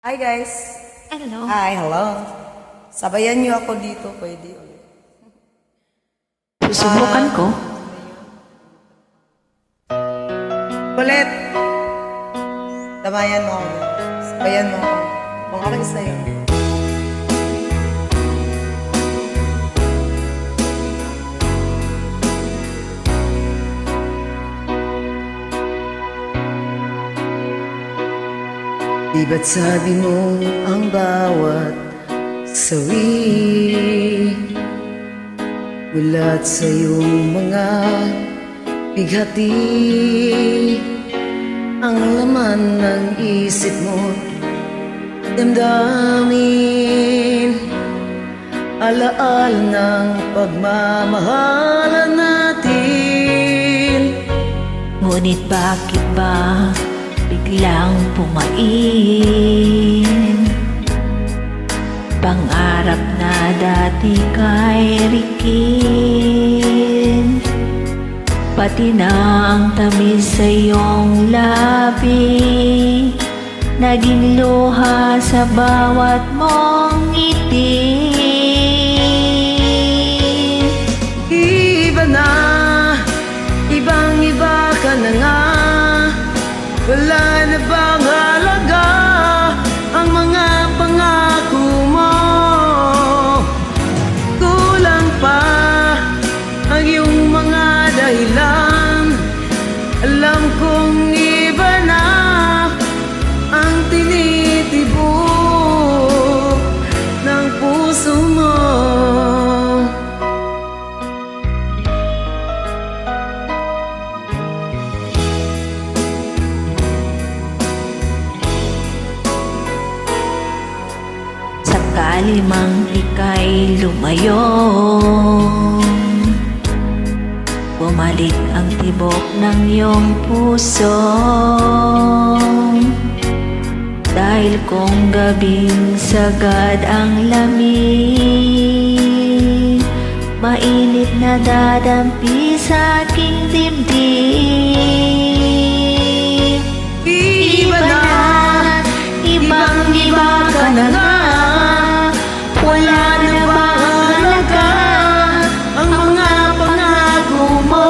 Hi guys! Hello. Hi, hello. Sabayan niyo ako dito, pwede ulit. Susubukan ko. Ulit! Sabayan mo ako. Sabayan mo ako. Kung okay sa'yo. Di ba't sabi mo ang bawat sawi mulat sa iyong mga bighati ang laman ng isip mo damdamin alaal ng pagmamahalan natin. Ngunit bakit ba biglang pumain? Pangarap na dati kay rikin, pati na ang tamis sa iyong labi, naging luha sa bawat mong ngiti. Iba na, ibang-iba ka na nga. Wala na bang halaga ang mga pangako mo? Kulang pa ang iyong mga dahilan. Alam kong iba na ang tinitibok ng puso mo. Sakali mang ika'y lumayo, bumalik ang tibok ng iyong puso. Dahil kung gabing sagad ang lamig, mainit na dadampi sa aking dibdib. Iba na, ibang-iba ka na nga. Wala na bang halaga ang mga pangako mo?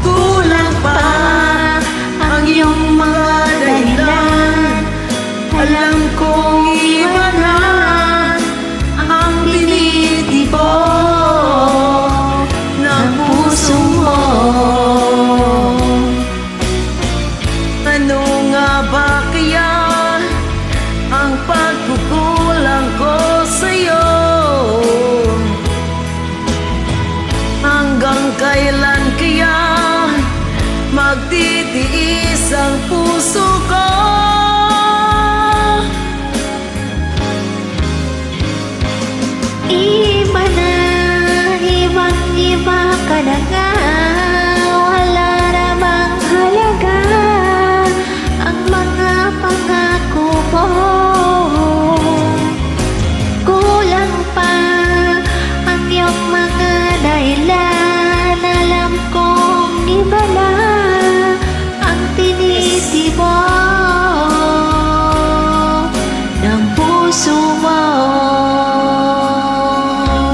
Kulang pa ang iyong mga dahilan. Alam kong iba na ang tinitibok ng puso mo. Ano nga ba kaya ang pagkukulang ko sa'yo? Hanggang kailan kaya magtitiis ang puso ko? Iba na, ibang-iba ka na nga. Wala na bang halaga ang mga pangako mo? Kulang pa ang iyong mga dahilan. Alam kong iba na ang tinitibok ng puso mo.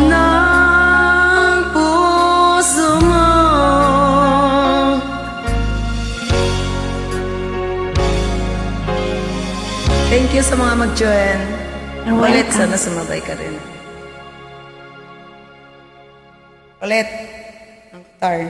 Ng puso mo. Thank you sa mga mag-join. You're Ulit, welcome. sana sumabay ka rin. Ulit, ang guitar.